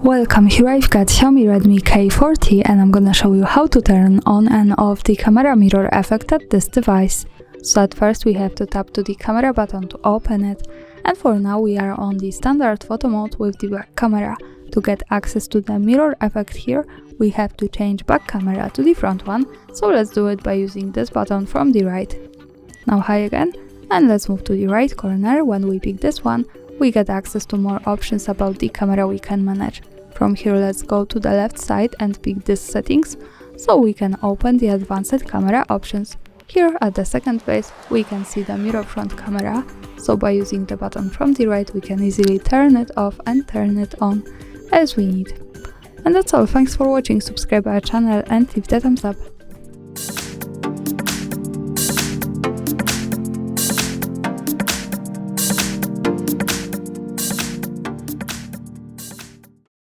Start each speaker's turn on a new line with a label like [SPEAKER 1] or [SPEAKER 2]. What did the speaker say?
[SPEAKER 1] Welcome, here I've got Xiaomi Redmi K40 and I'm gonna show you how to turn on and off the camera mirror effect at this device. So at first we have to tap to the camera button to open it, and for now we are on the standard photo mode with the back camera. To get access to the mirror effect here, we have to change back camera to the front one, so let's do it by using this button from the right. Now high again, and let's move to the right corner. When we pick this one, we get access to more options about the camera we can manage. From here let's go to the left side and pick this settings, so we can open the advanced camera options. Here at the second place we can see the mirror front camera, so by using the button from the right we can easily turn it off and turn it on as we need. And that's all, thanks for watching, subscribe our channel and leave the thumbs up.